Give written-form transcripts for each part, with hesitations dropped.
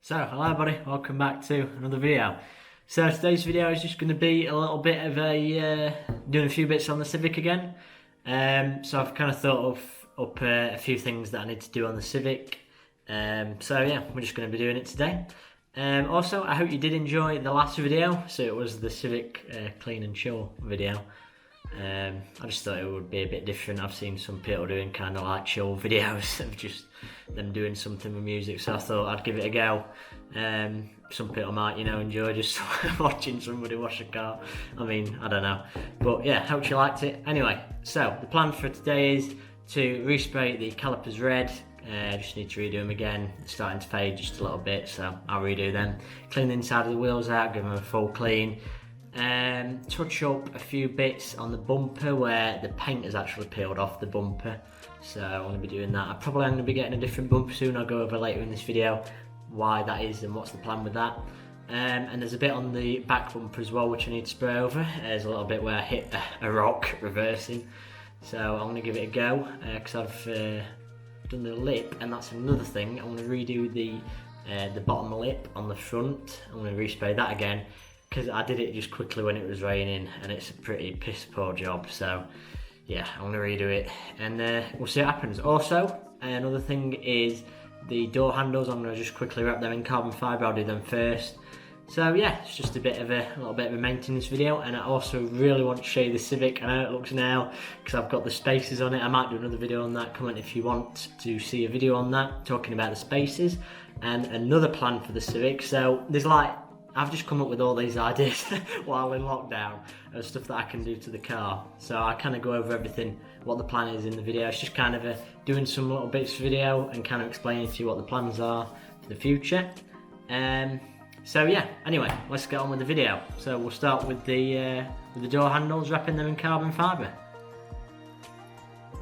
So, hello everybody, welcome back to another video. So today's video is just going to be a little bit of doing a few bits on the Civic again. So I've kind of thought up a few things that I need to do on the Civic. So yeah, we're just going to be doing it today. Also, I hope you did enjoy the last video. So it was the Civic clean and chill video. I just thought it would be a bit different. I've seen some people doing kind of like chill videos of just them doing something with music, so I thought I'd give it a go. Some people might, enjoy just watching somebody wash a car. I mean, I don't know. But yeah, hope you liked it. Anyway, so the plan for today is to respray the calipers red. Just need to redo them again. They're starting to fade just a little bit, so I'll redo them. Clean the inside of the wheels out, give them a full clean. Touch up a few bits on the bumper where the paint has actually peeled off the bumper, so I'm going to be doing that. I probably am going to be getting a different bumper soon. I'll go over later in this video why that is and what's the plan with that. And there's a bit on the back bumper as well which I need to spray over. There's a little bit where I hit a rock reversing, so I'm going to give it a go because I've done the lip, and that's another thing. I'm going to redo the bottom lip on the front. I'm going to respray that again, because I did it just quickly when it was raining and it's a pretty piss poor job. So yeah, I'm gonna redo it and we'll see what happens. Also, another thing is the door handles. I'm gonna just quickly wrap them in carbon fibre. I'll do them first. So yeah, it's just a little bit of a maintenance video. And I also really want to show you the Civic and how it looks now, because I've got the spaces on it. I might do another video on that. Comment if you want to see a video on that, talking about the spaces. And another plan for the Civic. So I've just come up with all these ideas while in lockdown of stuff that I can do to the car. So I kind of go over everything, what the plan is in the video. It's just kind of doing some little bits of video and kind of explaining to you what the plans are for the future. So yeah, anyway, let's get on with the video. So we'll start with the door handles, wrapping them in carbon fibre.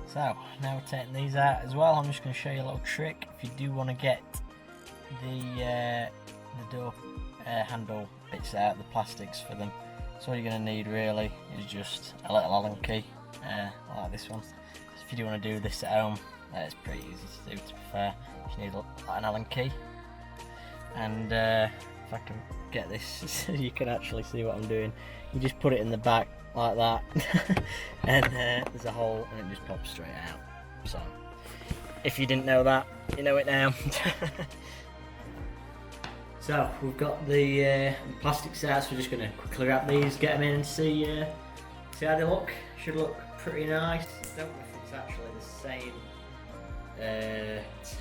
So now we're taking these out as well. I'm just going to show you a little trick if you do want to get the door handle bits out, the plastics for them. So all you're going to need really is just a little Allen key, like this one. So if you do want to do this at home, it's pretty easy to do, to be fair. You just need an Allen key, and if I can get this so you can actually see what I'm doing, you just put it in the back like that and there's a hole and it just pops straight out. So if you didn't know that, you know it now. So we've got the plastics out, so we're just going to quickly wrap these, get them in and see how they look. Should look pretty nice. I don't know if it's actually the same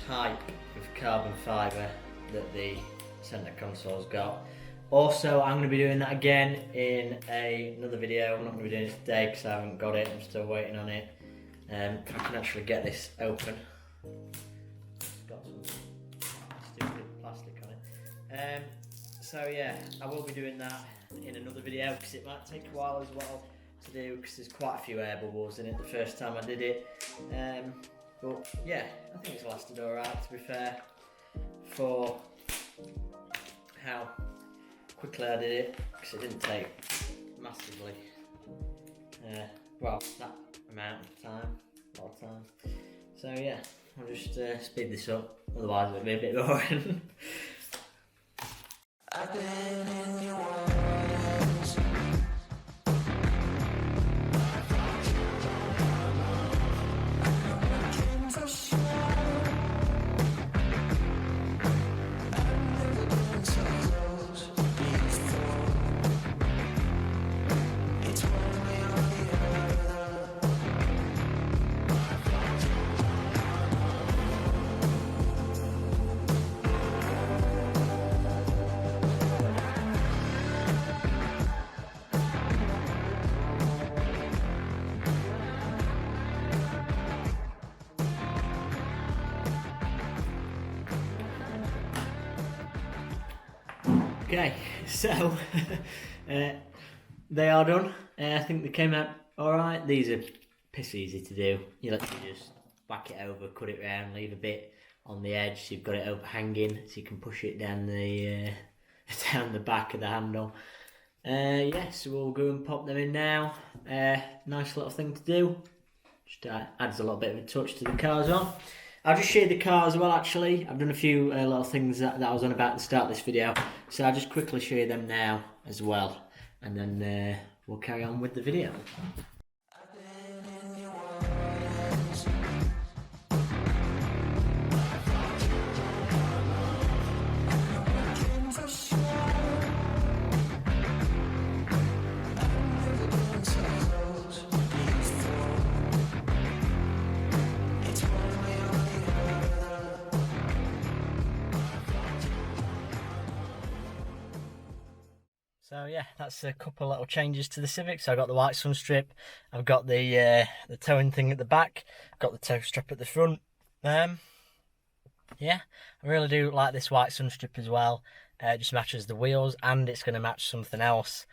type of carbon fibre that the centre console's got. Also, I'm going to be doing that again in another video. I'm not going to be doing it today because I haven't got it, I'm still waiting on it. If I can actually get this open. So yeah, I will be doing that in another video because it might take a while as well to do, because there's quite a few air bubbles in it the first time I did it. But yeah, I think it's lasted alright, to be fair, for how quickly I did it, because it didn't take massively, well, that amount of time, a lot of time. So yeah, I'll just speed this up, otherwise it'll be a bit boring. I've been in your words. Dreams are sure. I've never been so close before. It's one way or the other. Okay, so they are done. I think they came out alright. These are piss easy to do. You literally just whack it over, cut it round, leave a bit on the edge so you've got it overhanging so you can push it down the down the back of the handle. Yeah, so we'll go and pop them in now. Nice little thing to do. Just adds a little bit of a touch to the car as well. I'll just show you the car as well actually. I've done a few little things that I was on about at the start of this video. So I'll just quickly show you them now as well. And then we'll carry on with the video. So yeah, that's a couple little changes to the Civic. So I've got the white sun strip, I've got the towing thing at the back, I've got the tow strap at the front. Yeah, I really do like this white sun strip as well. It just matches the wheels, and it's going to match something else,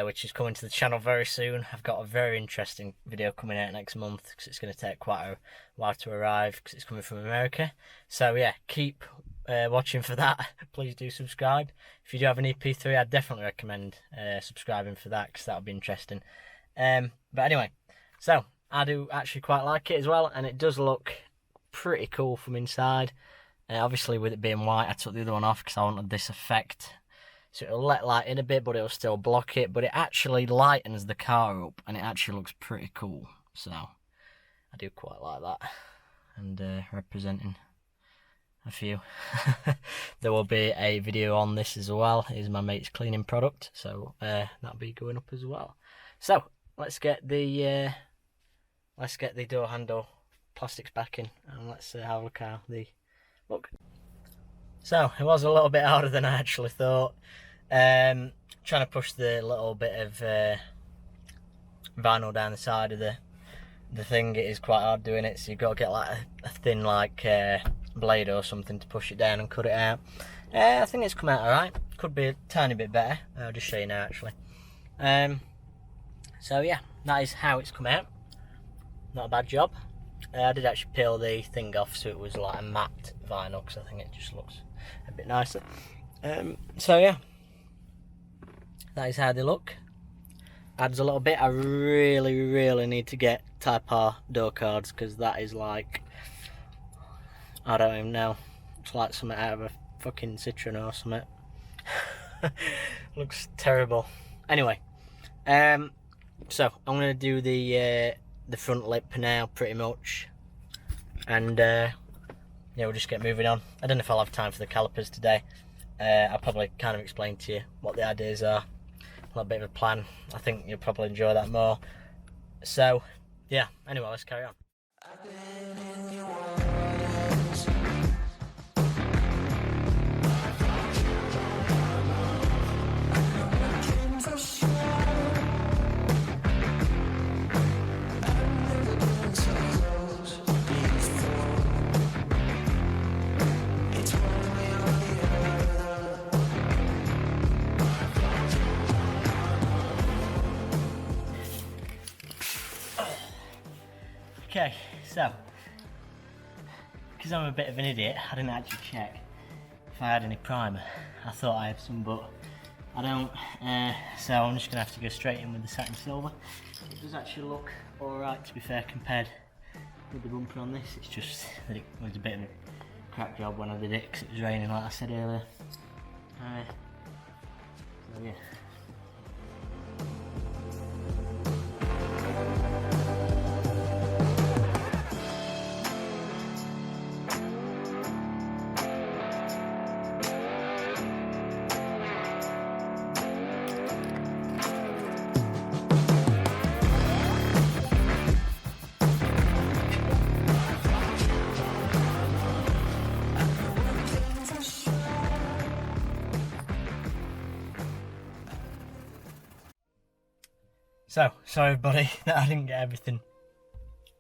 which is coming to the channel very soon. I've got a very interesting video coming out next month, because it's going to take quite a while to arrive, because it's coming from America. So yeah, keep watching for that. Please do subscribe. If you do have an EP3, I'd definitely recommend subscribing for that, because that'll be interesting. But anyway, so I do actually quite like it as well, and it does look pretty cool from inside. Obviously with it being white, I took the other one off because I wanted this effect, so it'll let light in a bit but it'll still block it, but it actually lightens the car up and it actually looks pretty cool. So I do quite like that. And representing a few. There will be a video on this as well. Here's my mate's cleaning product, so that'll be going up as well. So let's get the door handle plastics back in, and let's have a look how they look. So it was a little bit harder than I actually thought. Trying to push the little bit of vinyl down the side of the thing, it is quite hard doing it, so you've got to get like a thin blade or something to push it down and cut it out. I think it's come out alright. Could be a tiny bit better. I'll just show you now actually. So yeah, that is how it's come out. Not a bad job. I did actually peel the thing off so it was like a matte vinyl, because I think it just looks a bit nicer. So yeah, that is how they look. Adds a little bit. I really need to get Type R door cards, because that is like, I don't even know, it's like something out of a fucking Citroen or something. Looks terrible. Anyway, so I'm going to do the front lip now pretty much, and yeah, we'll just get moving on. I don't know if I'll have time for the calipers today. I'll probably kind of explain to you what the ideas are, a little bit of a plan. I think you'll probably enjoy that more. So yeah, anyway, let's carry on. Okay, so, because I'm a bit of an idiot, I didn't actually check if I had any primer. I thought I had some, but I don't, so I'm just going to have to go straight in with the satin silver. It does actually look alright, to be fair, compared with the bumper on this. It's just that it was a bit of a crap job when I did it, because it was raining like I said earlier. So yeah. So, sorry everybody that I didn't get everything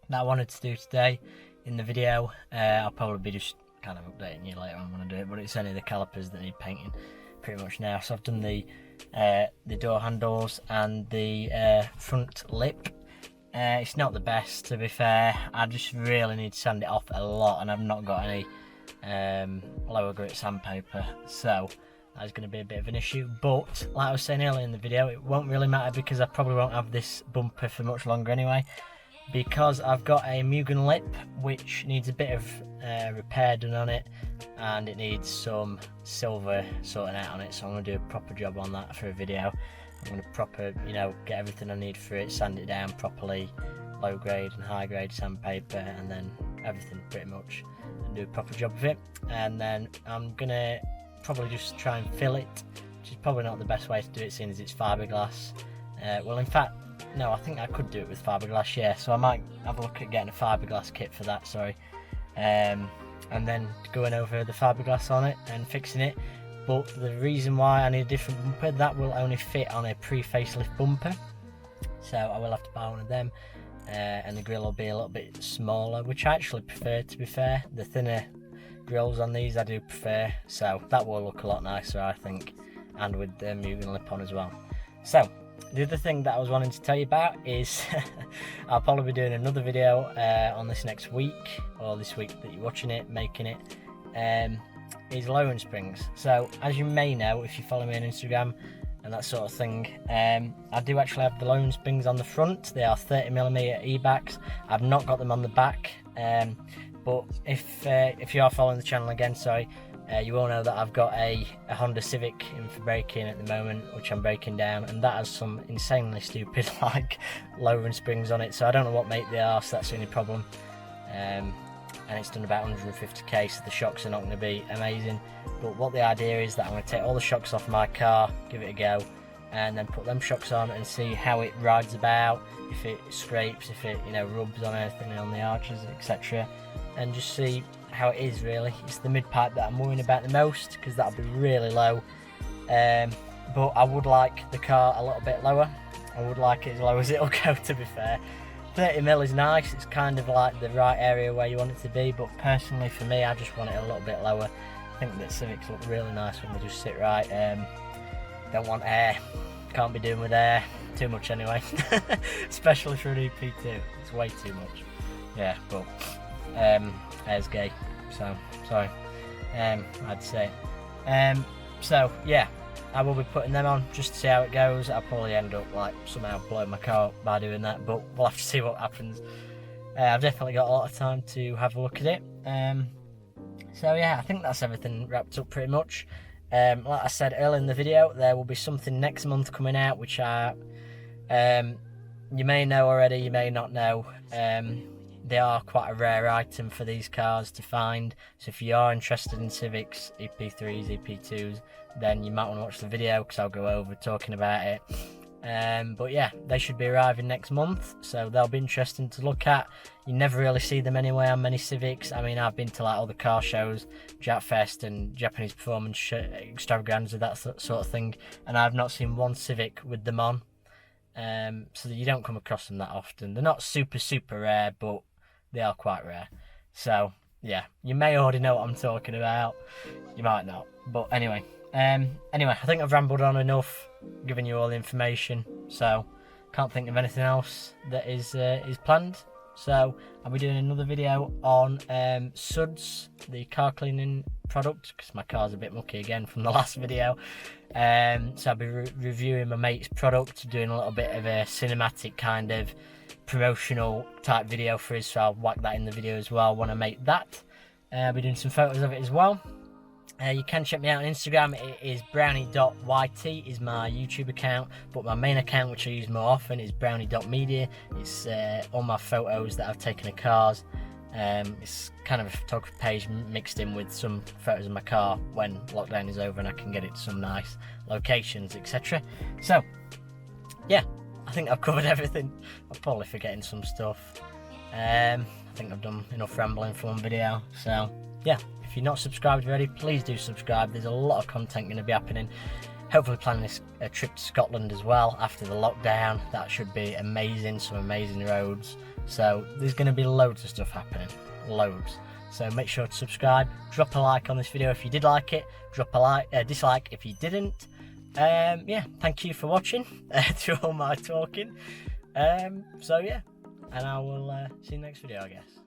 that I wanted to do today in the video. I'll probably be just kind of updating you later on when I do it, but it's only the calipers that need painting pretty much now. So I've done the door handles and the front lip. It's not the best, to be fair. I just really need to sand it off a lot, and I've not got any lower grit sandpaper, so that's going to be a bit of an issue. But like I was saying earlier in the video, it won't really matter, because I probably won't have this bumper for much longer anyway, because I've got a Mugen lip which needs a bit of repair done on it, and it needs some silver sorting out on it, so I'm going to do a proper job on that for a video. I'm going to proper, get everything I need for it, sand it down properly, low grade and high grade sandpaper, and then everything pretty much, and do a proper job of it. And then I'm going to probably just try and fill it, which is probably not the best way to do it seeing as it's fiberglass. Well, in fact, no, I think I could do it with fiberglass, yeah, so I might have a look at getting a fiberglass kit for that, and then going over the fiberglass on it and fixing it. But the reason why I need a different bumper, that will only fit on a pre-facelift bumper, so I will have to buy one of them, and the grille will be a little bit smaller, which I actually prefer, to be fair. The thinner grills on these I do prefer, so that will look a lot nicer, I think, and with the Mugen lip on as well. So the other thing that I was wanting to tell you about is I'll probably be doing another video on this next week, or this week that you're watching it, making it, is lowering springs. So as you may know, if you follow me on Instagram and that sort of thing, I do actually have the lowering springs on the front. They are 30mm E-backs. I've not got them on the back, but if you are following the channel again, you will know that I've got a Honda Civic in for braking at the moment, which I'm breaking down, and that has some insanely stupid lowering springs on it, so I don't know what make they are, so that's the only problem. And it's done about 150k, so the shocks are not going to be amazing. But what the idea is that I'm going to take all the shocks off my car, give it a go, and then put them shocks on and see how it rides about, if it scrapes, if it rubs on anything on the arches, etc., and just see how it is really. It's the mid pipe that I'm worrying about the most, because that'll be really low. But I would like the car a little bit lower. I would like it as low as it'll go, to be fair. 30mm is nice, it's kind of like the right area where you want it to be, but personally for me, I just want it a little bit lower. I think that Civics look really nice when they just sit right. Don't want air, can't be doing with air too much anyway, especially for an EP2, it's way too much. Yeah, but air's gay, so sorry, I'd say. So yeah, I will be putting them on just to see how it goes. I'll probably end up somehow blowing my car up by doing that, but we'll have to see what happens. I've definitely got a lot of time to have a look at it. So yeah, I think that's everything wrapped up pretty much. Like I said earlier in the video, there will be something next month coming out, which you may know already, you may not know. They are quite a rare item for these cars to find, so if you are interested in Civics, EP3s, EP2s, then you might want to watch the video, because I'll go over talking about it. But yeah, they should be arriving next month, so they'll be interesting to look at. You never really see them anywhere on many Civics. I mean, I've been to all the car shows, Japfest and Japanese Performance Extravaganza, that sort of thing, and I've not seen one Civic with them on. So you don't come across them that often. They're not super rare, but they are quite rare. So yeah, you may already know what I'm talking about, you might not, but anyway, I think I've rambled on enough, giving you all the information, so can't think of anything else that is planned. So I'll be doing another video on Suds, the car cleaning product, because my car's a bit mucky again from the last video. So I'll be reviewing my mate's product, doing a little bit of a cinematic kind of promotional type video for us, so I'll whack that in the video as well when I make that. I'll be doing some photos of it as well. You can check me out on Instagram. It is brownie.yt is my YouTube account, but my main account, which I use more often, is brownie.media. It's all my photos that I've taken of cars. It's kind of a photography page mixed in with some photos of my car when lockdown is over and I can get it to some nice locations, etc. So yeah, I think I've covered everything. I'm probably forgetting some stuff. I think I've done enough rambling for one video. So yeah, if you're not subscribed already, please do subscribe. There's a lot of content going to be happening. Hopefully planning a trip to Scotland as well after the lockdown. That should be amazing, some amazing roads. So there's going to be loads of stuff happening, loads. So make sure to subscribe, drop a like on this video if you did like it, drop a dislike if you didn't. Yeah, thank you for watching through all my talking. So yeah, and I will see you next video, I guess.